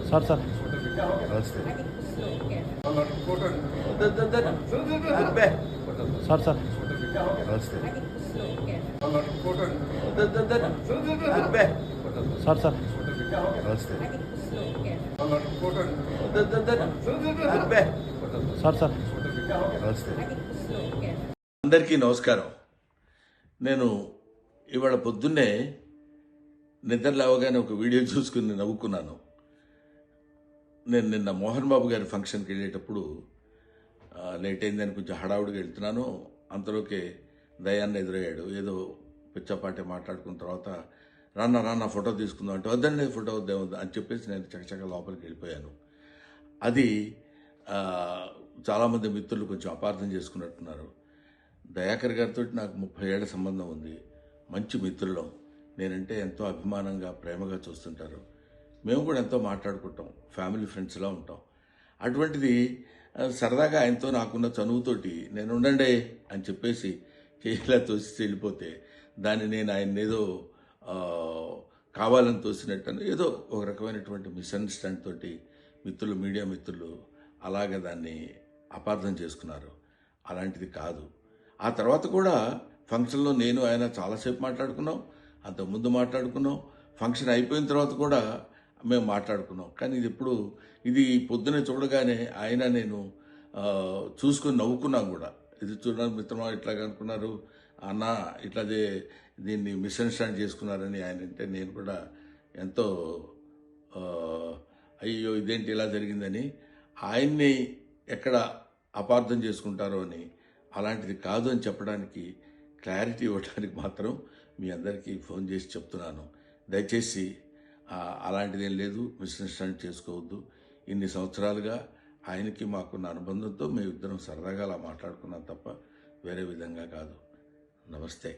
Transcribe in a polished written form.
Sir sir sir sir sir sir sir sir అందరికీ నమస్కారం. నేను ఇవాళ పొద్దున్నే నిద్ర లేవగానే ఒక వీడియో చూసుకుని నవ్వుకున్నాను. నేను నిన్న మోహన్ బాబు గారి ఫంక్షన్కి వెళ్ళేటప్పుడు లేట్ అయిందని కొంచెం హడావుడిగా వెళ్తున్నాను. అంతలోకే దయాన్ని ఎదురయ్యాడు. ఏదో పిచ్చపాటే మాట్లాడుకున్న తర్వాత రాన్న ఫోటో తీసుకుందాం అంటే వద్దండి ఫోటో వద్దే అని చెప్పేసి నేను చకచక లోపలికి వెళ్ళిపోయాను. అది చాలామంది మిత్రులు కొంచెం అపార్థం చేసుకున్నట్టున్నారు. దయాకర్ గారితో నాకు 30 ఏళ్ల సంబంధం ఉంది. మంచి మిత్రులం. నేనంటే ఎంతో అభిమానంగా ప్రేమగా చూస్తుంటారు. మేము కూడా ఎంతో మాట్లాడుకుంటాం. ఫ్యామిలీ ఫ్రెండ్స్లా ఉంటాం. అటువంటిది సరదాగా ఆయనతో నాకున్న చనువుతోటి నేను ఉండండి అని చెప్పేసి చేయిలా తోసి వెళ్ళిపోతే దాన్ని నేను ఆయన ఏదో కావాలని తోసినట్టు ఏదో ఒక రకమైనటువంటి మిస్అండర్స్టాండ్ తోటి మిత్రులు, మీడియా మిత్రులు అలాగే దాన్ని అపార్థం చేసుకున్నారు. అలాంటిది కాదు. ఆ తర్వాత కూడా ఫంక్షన్లో నేను ఆయన చాలాసేపు మాట్లాడుకున్నాం. అంతకుముందు మాట్లాడుకున్నాం. ఫంక్షన్ అయిపోయిన తర్వాత కూడా మేము మాట్లాడుకున్నాం. కానీ ఇది పొద్దునే చూడగానే ఆయన నేను చూసుకొని నవ్వుకున్నాం కూడా. ఇది చూడడానికి మిత్రమా ఇట్లాగా అనుకున్నారు అన్న ఇట్లాదే దీన్ని మిస్అండర్స్టాండ్ చేసుకున్నారని ఆయన అంటే నేను కూడా ఎంతో అయ్యో ఇదేంటి ఇలా జరిగిందని ఆయన్ని ఎక్కడ అపార్థం చేసుకుంటారో అని అలాంటిది కాదు అని చెప్పడానికి క్లారిటీ ఇవ్వడానికి మాత్రం మీ అందరికీ ఫోన్ చేసి చెప్తున్నాను. దయచేసి అలాంటిదేం లేదు, మిస్అండర్స్టాండ్ చేసుకోవద్దు. ఇన్ని సంవత్సరాలుగా ఆయనకి మాకున్న అనుబంధంతో మేము ఇద్దరం సరదాగా అలా మాట్లాడుకున్నాం తప్ప వేరే విధంగా కాదు. నమస్తే.